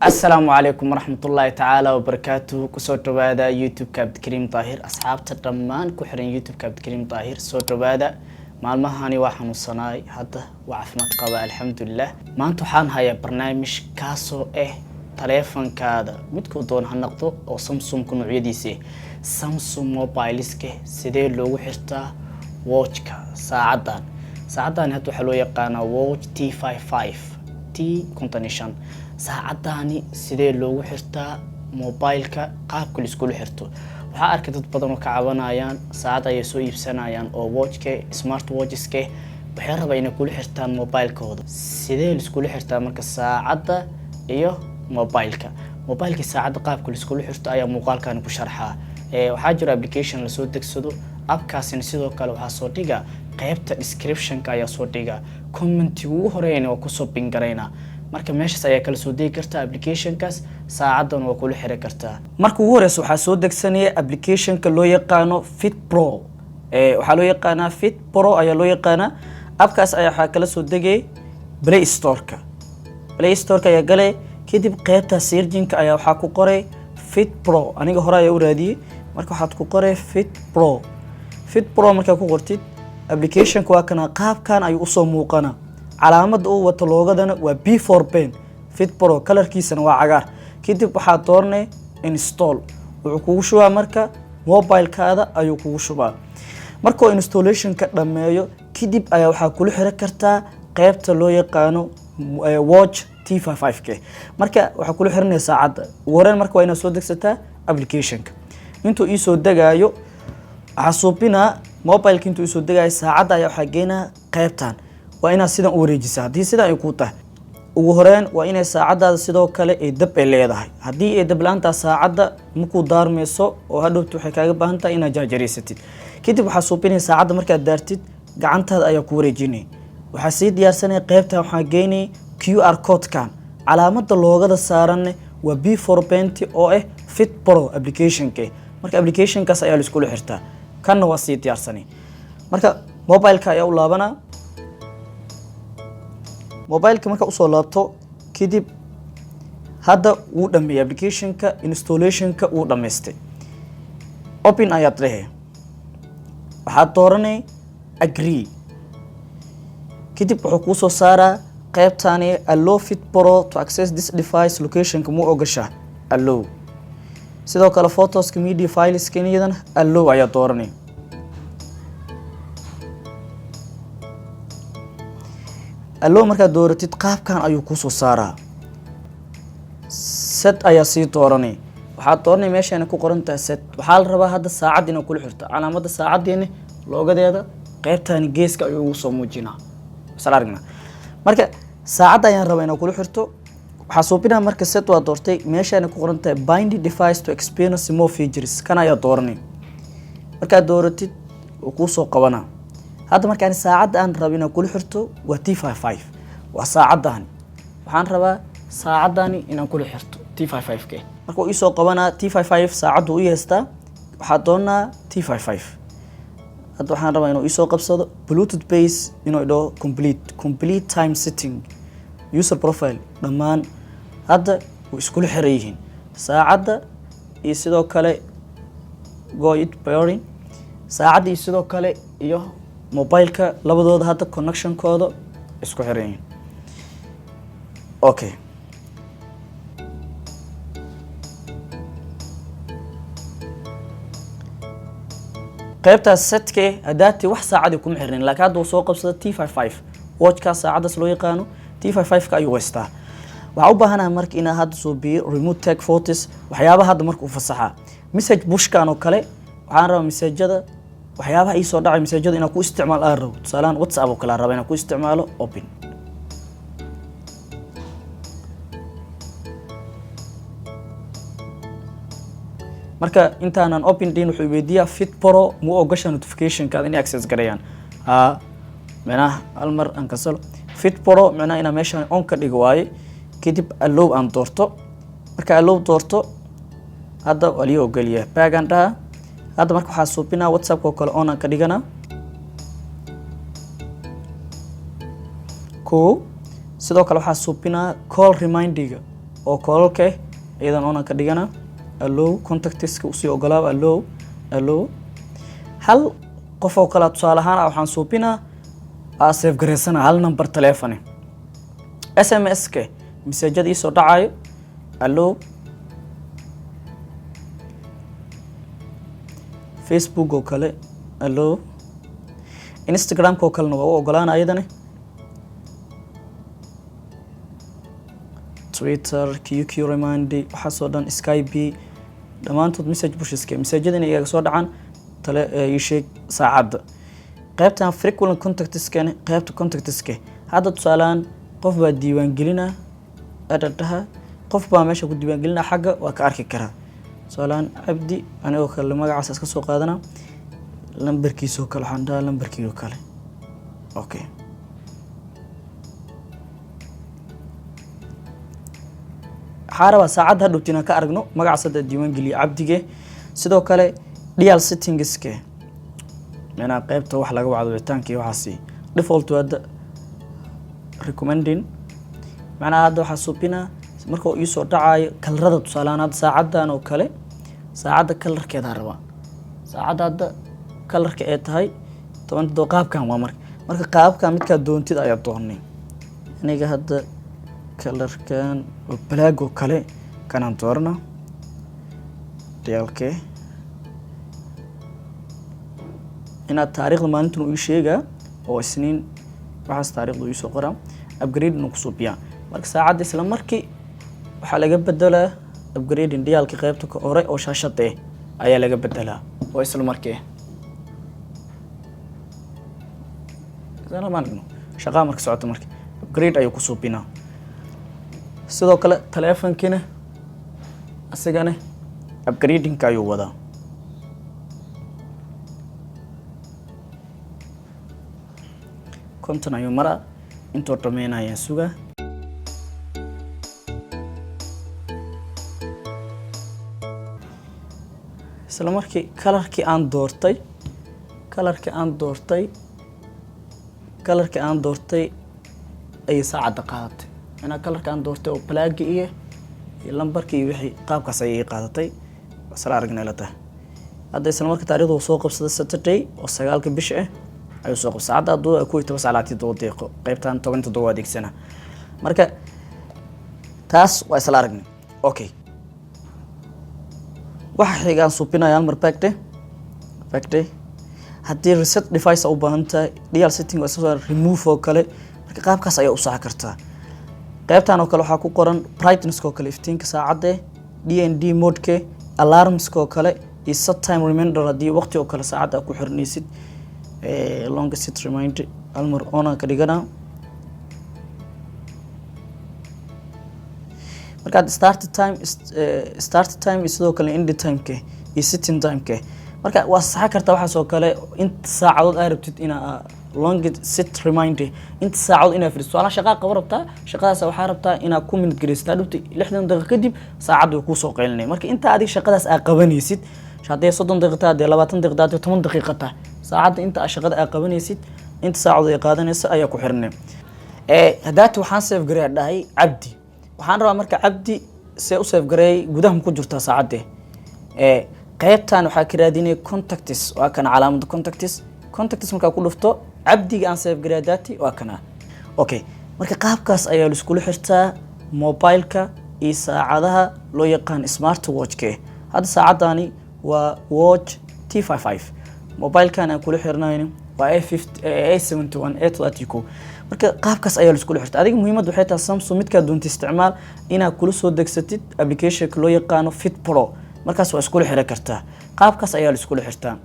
السلام عليكم ورحمة الله تعالى وبركاته كسوتو بادا يوتيوب كابد كريم طاهر أصحاب تدمان كحرين يوتيوب كابد كريم طاهر سوتو بادا maalmahani waxaan u sanaay hadda waa caafimaad qaba alxamdulillah maanta waxaan hayaa barnaamij kaasoo taleefankaada midku doon ha noqdo oo Samsung ku noocyadiisa Samsung mobileska sidee loogu xirtaa watchka saacadan hadda waxa loo yaqaanaa watch T55 T55 saacadani sidee loogu xirtaa mobileka qaabka la isku xirto waxaa arkay dad badan oo ka cabanayaan saacad ay soo iibsanayaan oo watchka smart watcheska waxay rabaan inay kula xirtaan mobilekooda sidee la isku xirtaa marka saacada iyo mobileka saacada qaabka la isku xirto ayaa muuqaalkan ku sharxaa waxaa jira application la soo degsado appkaasina sidoo kale waxa soo dhiga qaybta description-ka ayaa soo dhiga comment ugu horeeyna oo ku soo pingareyna marka meeshaas ayaa kala soo deegi kartaa application-kaas saacadan waa kula xiri kartaa marka ugu horeyso waxa soo degsanaya application-ka loo yaqaano Fit Pro waxa loo yaqaanaa Fit Pro ayaa loo yaqaanaa appkaas ayaa waxa kala soo degay Play Store-ka ayaa galay kadib qaybta searching-ka ayaa waxa ku qoray Fit Pro aniga hore ayaa u raadiyay marka waxaad ku qoray Fit Pro marka ku qortid application-ka waa kana qaabkan ayuu u soo muuqana calaamada uu wato loogadana waa B4 pen Fit Pro colorkiisana waa cagaar kadib waxa doornay install wuxuu kugu shubaa marka mobile-kaada ayuu kugu shubaa markoo installation-ka dhameeyo kadib ayaa waxa kula xiri kartaa qaybta loo yaqaano watch T55 marka waxa kula xirinaysaa saacada ugu horeen marka waa inaad soo degsataa application-ka intuu ii soo degaayo waxa suubinaa mobile-ka intuu ii soo degaayo saacada ayaa waxa geynaa qaybtan waa inaad sidan u wareejisaa hadii sidan ay ku tahay ugu horeen waa inay saacadaada sidoo kale ay dab ay leedahay hadii ay dab laanta saacada markuu daarmayso oo hadhowtu waxay kaaga baahan tahay inaad jaajareysatid kadib waxa suubinay saacada markaad daartid gacantaada ayaa ku wareejinay waxa sii diyaarsanay qaybta waxa geynay QR code-kan calaamada loogada saaran waa B4 pen oo Fit Pro application-ka marka application-kaas ayaa la isku xirtaa kana waa sii diyaarsanay marka mobile-ka ayaa u laabana mobile-ka marka u soo laabto kadib hadda uu dhameeyay application-ka installation-ka uu dhameystay open ayaad leeyahay waxaad dooranay agree kadib wuxuu ku soo saaraa qaybtani allow Fit Pro to access this device location-ka mu ogashaa allow sidoo kale photos-ka media files-ka iyadana allow ayaa dooranay allow marka dooratid qaabkan ayuu ku soo saaraa set ayaa sii dooranay waxa dooranay meeshan ku qoran tahay set waxa la rabaa hadda saacad inuu kula xirto calaamada saacadeena loogadeeda qaybtan geeska ayuu ugu soo muujinaa salaarigna marka saacad ayaan rabaa inuu kula xirto waxa suubinaa marka set waa doortay meeshan ku qoran tahay bind device to experience more features kana ayaa dooranay marka dooratid uu ku soo qabanaa hadda markaan saacad aan rabo inaan kula xirto waa T55 waa saacadan waxaan rabaa saacadani inaan kula xirto T55 marka uu soo qabanaa T55 saacadu u yeestaa waxa doonaa T55 hadda waxaan rabaa inuu soo qabsado Bluetooth base inuu idho complete time setting user profile dhamaan hadda uu isku xiran saacada iyo sidoo kale go it pairing saacada iyo sidoo kale iyo mobile-ka labadooda hadda connection-kooda isku xiran okay qaybta set-ka hadaati wax saacadi kuma xirin laakiin hadda uu soo qabsado T55 watch-ka saacadaas loo yaqaano T55 ka ayuu haystaa waxa u baahanahay marka in hadda soo biyo remote take photos waxyaabaha hadda marka u fasaxa message push-kan oo kale waxaan rabaa message-ada waxyaabaha ay soo dhacay message-ada inaan ku isticmaalo aan rabo tusaale WhatsApp oo kale aan rabaa inaan ku isticmaalo open marka intaanan open din wuxuu weydiiyaa Fit Pro mu ogasha notification-ka in access gareeyaan macnaha almar aan kasalo Fit Pro macnaha ina meeshan on ka dhigo waaye kadib allow aan doorto marka allow doorto hadda waliyo ogoliya baganda hadda marka waxa suubinaa WhatsApp oo kale on aan ka dhigana sidoo kale waxa suubinaa call reminder oo koolka iyadan oona ka dhigana allow contacts ka usii ogolaab allow hal qof oo kala tusaale ahaan waxaan suubinaa save gareysana hal number telephone SMS ka message soo dhacayo allow Facebook oo kale allow Instagram ko kale waa ogolaan ayadana Twitter QQ reminder waxa soo dhan Skype dhamaantood message pushes-ka message-yada inay soo dhacaan tale ii sheeg saacada qaybtan frequent contacts-ka qaybta contacts-ka hadda tusaalaan qof baa diiwaan gelina adadaha qof baa meesha ku diiwaan gelina xagga waa ka arki karaa tusaalaan abdi anigoo kale magacaas iska soo qaadana lambarkiisa kale waxaan dhahaa lambarkiisa kale okay xaraba saacad hadhowtina ka aragno magacaasada diiwaan geliye abdige sidoo kale dial settings-ka meena qaybta wax laga wacdo wicitaanka iyo waxaasi default wada recommending macnaha hadda waxa suubina marka uu soo dhacayo kalarada tusaalaan saacadan oo kale saacada kalarkeeda raba saacada kalarka ay tahay 12 qaabkan waa marka qaabka midka doontid ayaa doonay aniga hadda kalarkan oo black oo kale kanaan doorna dialke ina taariikhda maalintan uu sheegaa oo isniin waxa taariikhdu uu soo qoraa upgrade nu ku suubiya marka saacada isla markii waxa laga bedelaa upgrade dialka qaybta ka hore oo shaashada ayaa laga bedelaa oo isla markii sana maanno shaqa marka socoto marka upgrade ayuu ku suubinaa sidoo kale telefonkina asagana upgrading ka ayuu wadaa konton ayuu mara intuu dhameynaya suga isla markii kalarkii aan doortay ay saacada qaadatay ana kalarka aan doortay oo black iyo lambarkii wixii qaabkaas ay qaadatay wasala aragnaalada hadda isla markii taariikhdu soo qabsaday Saturday oo 9 bisha ayuu soo qabsaday saacada doo ku 10 saacadii daqiiqo qaybtan 17 adeegsana marka taas waa isla aragnay okay waxa xigaan suubinayaan marpagte haddii reset device u baahan tahay dial setting waa soo remove oo kale marka qaabkaas ayaa u sax kartaa qaybtan oo kale waxa ku qoran brightness oo kale iftiinka saacada DND mode ke alarms oo kale iyo set time reminder hadii waqti oo kale saacada ku xirnaysid long set reminder almar ona ka dhigana marka start time sidoo kale end time ke iyo sitting time ke marka waa sax kartaa waxa soo kale inta saacadood ay rabtid ina long set reminder inta saacadood ina firiso wala shaqa qabo rabtaa shaqadaas waxa rabtaa ina ku minute gareysta dhubti 60 daqiiqo kadib saacadu ku soo qeylinay marka inta adiga shaqadaas aad qabanaysid shaqada 30 daqiiqo 20 daqiiqo 10 daqiiqo saacada inta shaqada aad qabanaysid inta saacadood ay qaadanaysa ayaa ku xirnay hadaat waxaan save gareey dhahay abdi waxaan rabaa marka abdi see u save gareey gudaha ku jirta saacada qaybtan waxa ka raadinay contacts waa kana calaamada contacts marka ku dhufto abdiga aan save gareey dati waa kana okay marka qaabkaas ayaa la isku xirtaa mobile-ka iyo saacadaha loo yaqaan smart watch-ka hadda saacadani waa watch T55 mobile-kan aan kula xirnayno waa A71 marka qaabkaas ayaa la isku xirtaa adiga muhiimadu waxay tahay Samsung midka doonta isticmaal ina kula soo degsatid application loo yaqaan Fit Pro markaas waa isku xiri kartaa qaabkaas ayaa la isku xirtaa